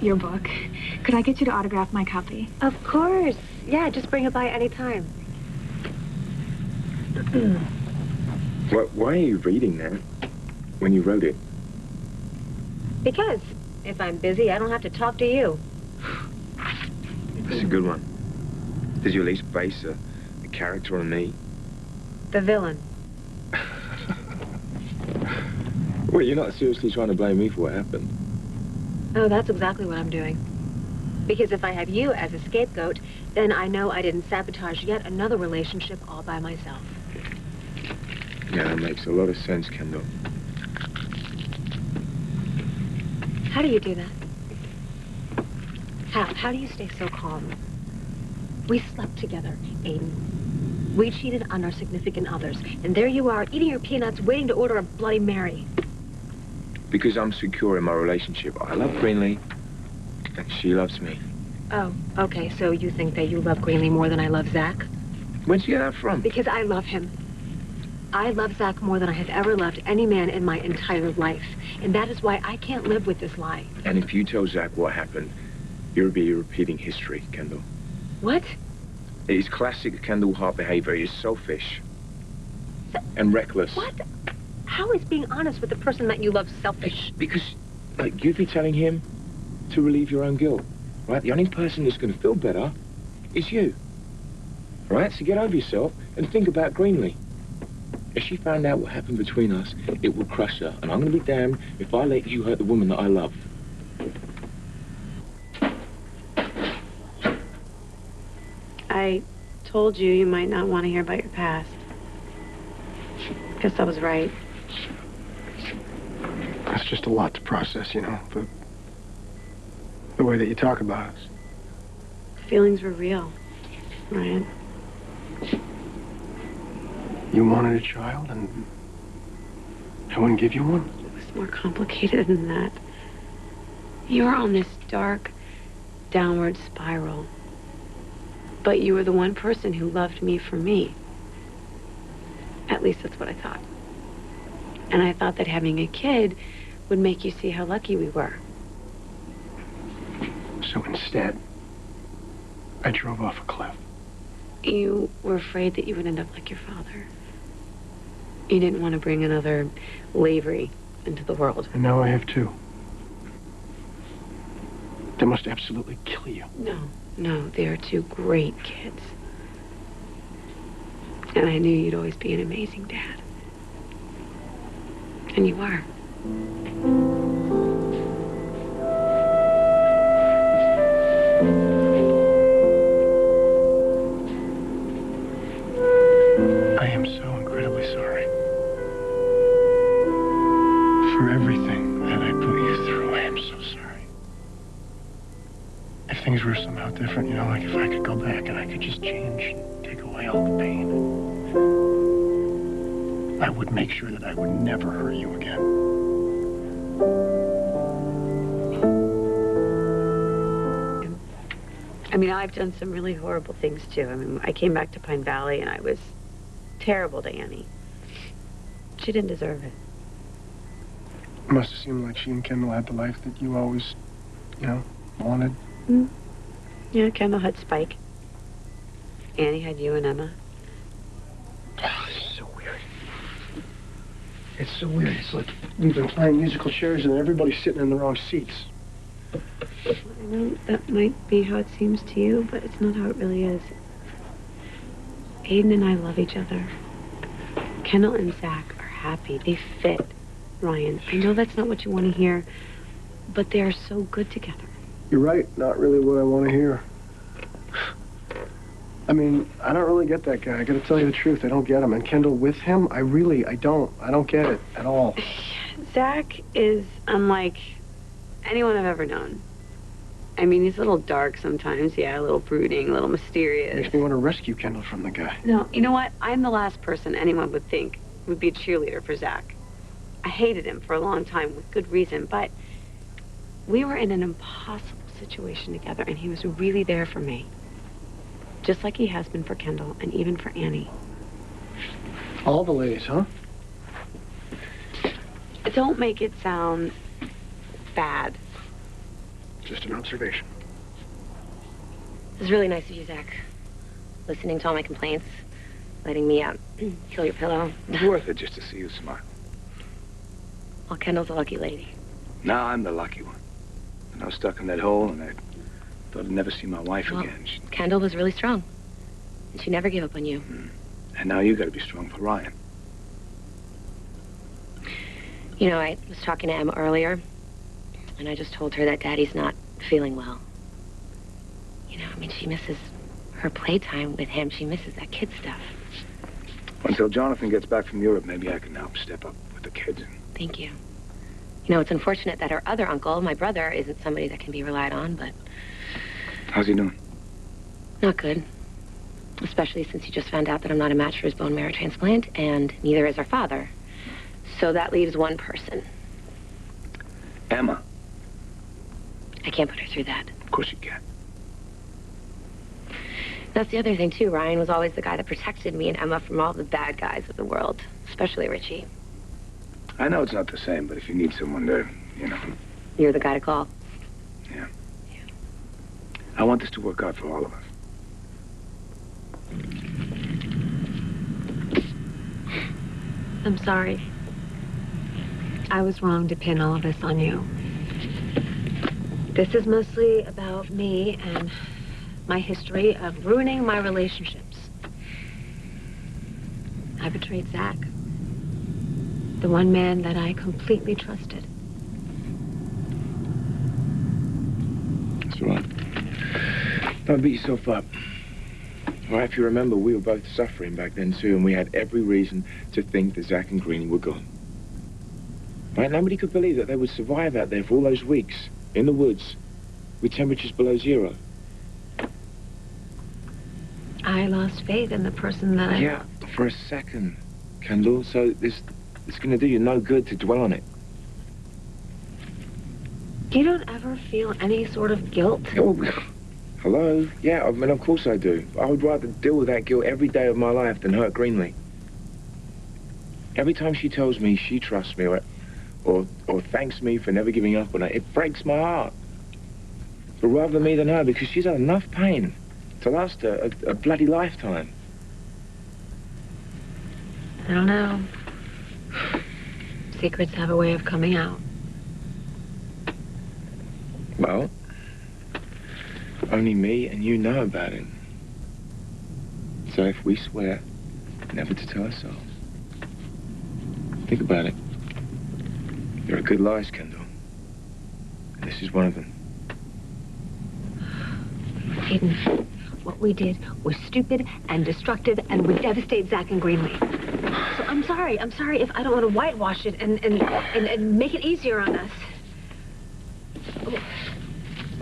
your book. Could I get you to autograph my copy? Of course. Yeah, just bring it by any time. Why are you reading that when you wrote it? Because if I'm busy, I don't have to talk to you. That's a good one. Did you at least base a character on me? The villain. Well, you're not seriously trying to blame me for what happened? Oh, that's exactly what I'm doing. Because if I have you as a scapegoat, then I know I didn't sabotage yet another relationship all by myself. Yeah, that makes a lot of sense, Kendall. How do you do that? How do you stay so calm? We slept together, Aidan. We cheated on our significant others. And there you are, eating your peanuts, waiting to order a Bloody Mary. Because I'm secure in my relationship. I love Greenlee, and she loves me. Oh, okay, so you think that you love Greenlee more than I love Zach? Where'd you get that from? Because I love him. I love Zach more than I have ever loved any man in my entire life. And that is why I can't live with this lie. And if you tell Zach what happened, you'll be repeating history, Kendall. What? It is classic Kendall Hart behavior. It is selfish and reckless. What? How is being honest with the person that you love selfish? Because, like, you'd be telling him to relieve your own guilt, right? The only person that's going to feel better is you, right? So get over yourself and think about Greenlee. If she found out what happened between us, it would crush her. And I'm going to be damned if I let you hurt the woman that I love. I told you you might not want to hear about your past. Guess I was right. That's just a lot to process, you know, the way that you talk about us. Feelings were real, Ryan. You wanted a child, and I wouldn't give you one? It was more complicated than that. You were on this dark, downward spiral. But you were the one person who loved me for me. At least that's what I thought. And I thought that having a kid would make you see how lucky we were. So instead, I drove off a cliff. You were afraid that you would end up like your father. You didn't want to bring another Lavery into the world. And now I have two. They must absolutely kill you. No, they are two great kids. And I knew you'd always be an amazing dad. And you are. I am so incredibly sorry. For everything that I put you through, I am so sorry. If things were somehow different, you know, like if I could go back and I could just change and take away all the pain, I would make sure that I would never hurt you again. I mean, I've done some really horrible things, too. I mean, I came back to Pine Valley, and I was terrible to Annie. She didn't deserve it. It must have seemed like she and Kendall had the life that you always, you know, wanted. Mm. Yeah, Kendall had Spike. Annie had you and Emma. Oh, it's so weird. It's so weird. It's like we've been playing musical chairs and everybody's sitting in the wrong seats. I know that might be how it seems to you, but it's not how it really is. Aidan and I love each other. Kendall and Zach are happy. They fit, Ryan. I know that's not what you want to hear, but they are so good together. You're right. Not really what I want to hear. I mean, I don't really get that guy. I gotta tell you the truth. I don't get him. And Kendall with him, I don't get it at all. Zach is unlike anyone I've ever known. I mean, he's a little dark sometimes, yeah, a little brooding, a little mysterious. Makes me want to rescue Kendall from the guy. No, you know what? I'm the last person anyone would think would be a cheerleader for Zach. I hated him for a long time with good reason, but we were in an impossible situation together, and he was really there for me. Just like he has been for Kendall and even for Annie. All the ladies, huh? Don't make it sound bad. Just an observation. It was really nice of you, Zach. Listening to all my complaints. Letting me kill your pillow. It's worth it just to see you smile. Well, Kendall's a lucky lady. Now I'm the lucky one. And I was stuck in that hole, and I thought I'd never see my wife again. Kendall was really strong. And she never gave up on you. And now you got to be strong for Ryan. You know, I was talking to Emma earlier, and I just told her that Daddy's not feeling well. You know, I mean, she misses her playtime with him. She misses that kid stuff. Until Jonathan gets back from Europe, maybe I can help step up with the kids. Thank you. You know, it's unfortunate that her other uncle, my brother, isn't somebody that can be relied on, but... How's he doing? Not good. Especially since he just found out that I'm not a match for his bone marrow transplant, and neither is our father. So that leaves one person. Emma. I can't put her through that. Of course you can. That's the other thing, too. Ryan was always the guy that protected me and Emma from all the bad guys of the world, especially Richie. I know it's not the same, but if you need someone to, you know... You're the guy to call. Yeah. I want this to work out for all of us. I'm sorry. I was wrong to pin all of this on you. This is mostly about me and my history of ruining my relationships. I betrayed Zach, the one man that I completely trusted. That's all right. Don't beat yourself up. All right, if you remember, we were both suffering back then, too, and we had every reason to think that Zach and Greenlee were gone. Right? Nobody could believe that they would survive out there for all those weeks, in the woods, with temperatures below 0. I lost faith in the person that I... Yeah, for a second, Kendall. So it's going to do you no good to dwell on it. You don't ever feel any sort of guilt? Oh, hello? Yeah, I mean, of course I do. I would rather deal with that guilt every day of my life than hurt Greenlee. Every time she tells me she trusts me or thanks me for never giving up on her, it breaks my heart. But rather me than her, because she's had enough pain to last a bloody lifetime. I don't know. Secrets have a way of coming out. Well, only me and you know about it. So if we swear never to tell ourselves, think about it. There are good lies, Kendall. And this is one of them. Aidan, what we did was stupid and destructive and would devastate Zach and Greenlee. So I'm sorry if I don't want to whitewash it and make it easier on us.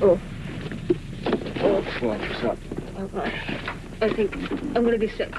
Oh. What's up? Oh, God. I think I'm going to be sick.